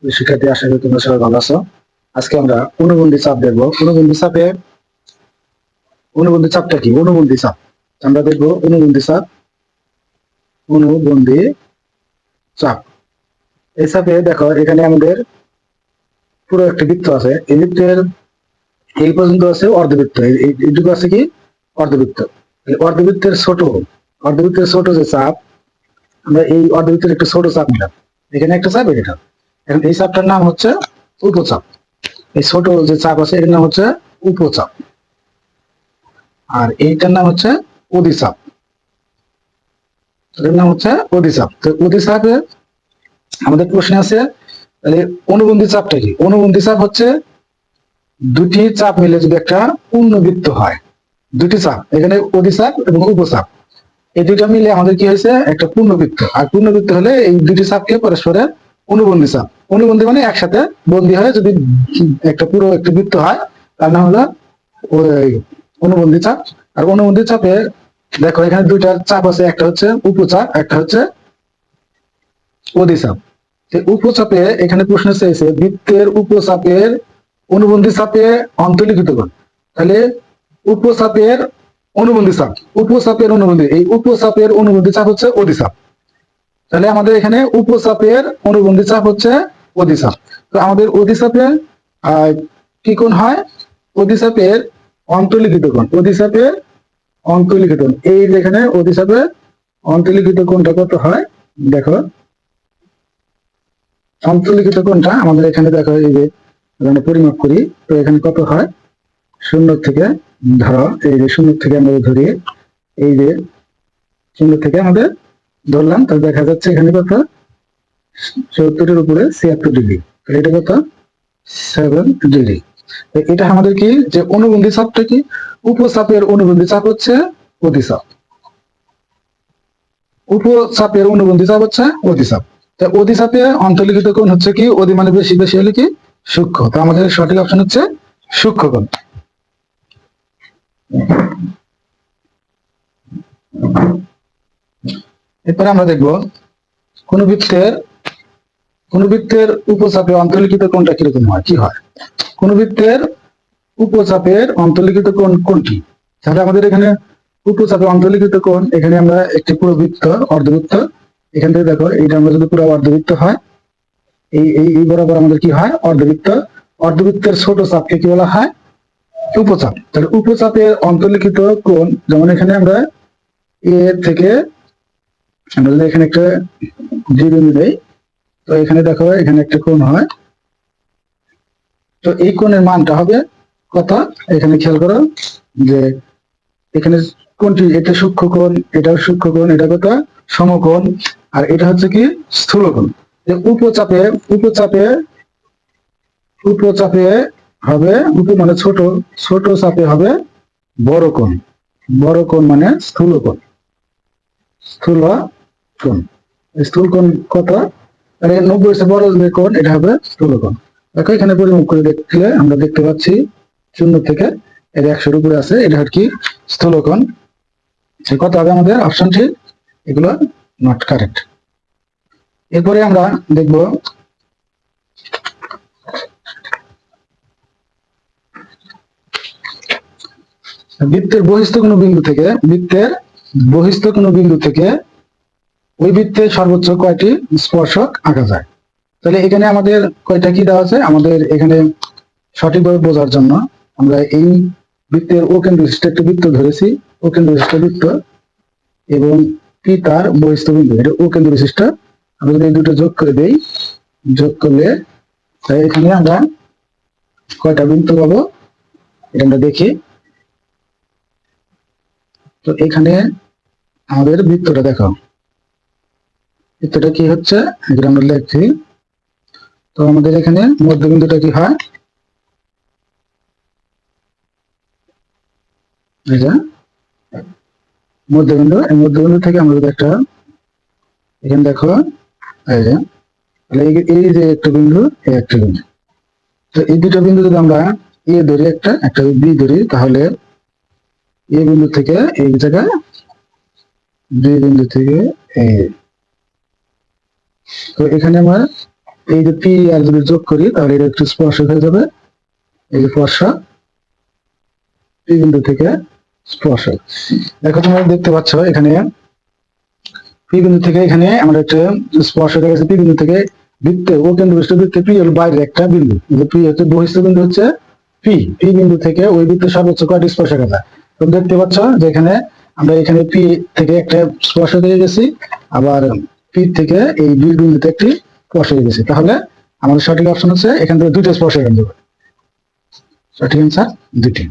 শিক্ষার্থী, আশা করি তোমরা সবাই ভালো আছো। আজকে আমরা অনুবন্ধী চাপ দেখবো। অনুবন্ধী চাপটা কি? অনুবন্ধী চাপ আমরা দেখবো। অনুবন্ধী চাপ। এই চাপে দেখো, এখানে আমাদের পুরো একটা বৃত্ত আছে। এই বৃত্তের এই পর্যন্ত আছে অর্ধবৃত্ত, এইটুকু আছে কি অর্ধবৃত্ত। এই অর্ধবৃত্তের ছোট যে চাপ, আমরা এই অর্ধবৃত্তের একটু ছোট চাপ নিলাম। এখানে একটা চাপ, এটা। এখন এই চাপটার নাম হচ্ছে উপচাপ। এই ছোট যে চাপ আছে এর নাম হচ্ছে উপচাপ, আর এইটার নাম হচ্ছে অধিচাপ। এর নাম হচ্ছে অধিচাপ। তো অধিচাপে আমাদের প্রশ্ন আছে, তাহলে অনুবন্ধী চাপটা কি? অনুবন্ধী চাপ হচ্ছে দুটি চাপ মিলে যদি একটা পূর্ণবৃত্ত হয়। দুটি চাপ, এখানে অধিচাপ এবং উপচাপ, এই দুইটা মিলে আমাদের কি হয়েছে? একটা পূর্ণবৃত্ত। আর পূর্ণবৃত্ত হলে এই দুটি চাপকে পরস্পরের অনুবন্ধী চাপ। অনুবন্ধী মানে একসাথে বন্ধী হয়ে যদি একটা বৃত্ত হয়, তার নাম হলো ওই অনুবন্ধী চাপ। আর অনুবন্ধী চাপে দেখো, এখানে দুইটা চাপ আছে, একটা হচ্ছে উপচাপ, একটা হচ্ছে অধিচাপ। উপচাপে এখানে প্রশ্ন চেয়েছে বৃত্তের উপচাপের অনুবন্ধী চাপে অন্তর্লিখিত কোণ। তাহলে উপচাপের অনুবন্ধী চাপ, এই উপচাপের অনুবন্ধী চাপ হচ্ছে অধিচাপ। তাহলে আমাদের এখানে উপচাপের অনুবন্ধী চাপ হচ্ছে অধিচাপ। তো আমাদের অধিচাপে কি কোণ হয়? অধিচাপের অন্তর্লিখিত কোণ। এই যেখানে অধিচাপের অন্তর্লিখিত কোণটা কত হয় দেখো। অন্তর্লিখিত কোণটা আমাদের এখানে দেখো, এই যে পরিমাপ করি, তো এখানে কত হয়? শূন্য থেকে ধরো, এই যে শূন্য থেকে আমরা ধরি, এই যে শূন্য থেকে আমাদের ধরলাম, তাহলে দেখা যাচ্ছে এখানে কত? ৭০-এর উপরে ৭৬ ডিগ্রি। এটা কত? 7 ডিগ্রি। এটা আমাদের কি, যে অনুবন্ধী চাপটা কি? উপচাপের অনুবন্ধী চাপ হচ্ছে অধিচাপ। উপচাপের অনুবন্ধী চাপ হচ্ছে অধিচাপ। অধিচাপে অন্তর্লিখিত কোণ হচ্ছে কি? অধি মানে বেশি, বেশি হলে কি সূক্ষ্ম। তো আমাদের সঠিক অপশন হচ্ছে সূক্ষ্ম কোণ। এরপরে আমরা দেখব কোন বৃত্তের উপচাপে অন্তর্লিখিত কোণটা কিরকম হয়, কি হয়। কোন বৃত্তের উপচাপের অন্তর্লিখিত কোণ কোনটি? তাহলে আমাদের এখানে উপচাপে অন্তর্লিখিত কোণ, এখানে আমরা একটি পুরো বৃত্ত, অর্ধবৃত্ত, এখান থেকে দেখো, এইটা আমরা যদি পুরো অর্ধবৃত্ত হয়, এই বরাবর আমাদের কি হয়? অর্ধবৃত্ত। অর্ধবৃত্তের ছোট চাপকে কি বলা হয়? উপচাপ। তাহলে উপচাপের অন্তর্লিখিত কোণ, যেমন এখানে আমরা এ থেকে, আমরা যদি এখানে একটা বিন্দু দেই, তো এখানে দেখো, এখানে একটা কোণ হয়। তো এই কোণের মানটা হবে কত? এখানে খেয়াল করো যে এখানে কোনটি, এটা সূক্ষ্ম কোণ, এটাও সূক্ষ্ম কোণ, এটা কত? সমকোণ। আর এটা হচ্ছে কি স্থূল কোণ। উপচাপে উপচাপে উপচাপে হবে, মানে ছোট, ছোট চাপে হবে বড় কোণ। বড় কোণ মানে স্থূল কোণ। স্থূল কোণ কত? 90 এর বড় যে কোণ, এটা হবে স্থূল কোণ। দেখো, এখানে পরিমাপ করে দেখলে আমরা দেখতে পাচ্ছি 0 থেকে 100-এর উপরে আছে, এটা কি স্থূল কোণ। কত হবে আমাদের অপশনটি? এগুলো নট কারেক্ট। এরপরে আমরা দেখব বৃত্তের বহিস্থ কোনো বিন্দু থেকে ওই বৃত্তে সর্বোচ্চ কয়টি স্পর্শক আঁকা যায়। তাহলে এখানে আমাদের কয়টা কি দেওয়া আছে? আমাদের এখানে সঠিকভাবে বোঝার জন্য আমরা এই বৃত্তের ও কেন্দ্র বিশিষ্ট একটা বৃত্ত ধরেছি, ও কেন্দ্র বিশিষ্ট বৃত্ত, এবং পি তার বহিস্থ বিন্দু, এটা ও কেন্দ্র বিশিষ্ট। আমরা যদি এই দুটো যোগ করে দেই, যোগ করলে এখানে আমরা কয়টা বৃত্ত পাবো, এটা আমরা দেখি। তো এখানে আমাদের বৃত্তটা দেখো, বৃত্তটা কি হচ্ছে, এখানে আমরা লিখছি। তো আমাদের এখানে মধ্যবিন্দুটা কি হয়? এটা মধ্যবিন্দু। এই মধ্যবিন্দু থেকে আমরা যদি একটা, এখানে দেখো, এই যে একটা বিন্দু, এই একটা বিন্দু। তো এই দুটো বিন্দু যদি আমরা এ ধরি, একটা বি ধরি, তাহলে এ বিন্দু থেকে এই জায়গায়, বি বিন্দু থেকে এই, তো এখানে আমার এই যে পি আর যদি যোগ করি তাহলে এটা একটু স্পর্শক হয়ে যাবে। এই যে স্পর্শক, পি বিন্দু থেকে স্পর্শক। দেখো তোমরা দেখতে পাচ্ছ এখানে পি বিন্দু থেকে এখানে আমরা একটা স্পর্শক হয়ে গেছে। পি বিন্দু থেকে বৃত্তে ও কেন্দ্রবিষ্ট বৃত্তে পি হল বাইরের একটা বিন্দু, পি হচ্ছে বহিস্থ বিন্দু হচ্ছে পি। পি বিন্দু থেকে ওই বৃত্তের সর্বোচ্চ কয়টি স্পর্শক আছে? তোমরা দেখতে পাচ্ছ যে এখানে আমরা এখানে পি থেকে একটা স্পর্শক হয়ে গেছি, আবার পি থেকে এই বি বিন্দুতে একটি স্পর্শ হয়ে গেছে। তাহলে আমাদের সঠিক অপশন হচ্ছে এখান থেকে দুইটা স্পর্শক আনতে হবে। সঠিক অ্যান্সার দুটি।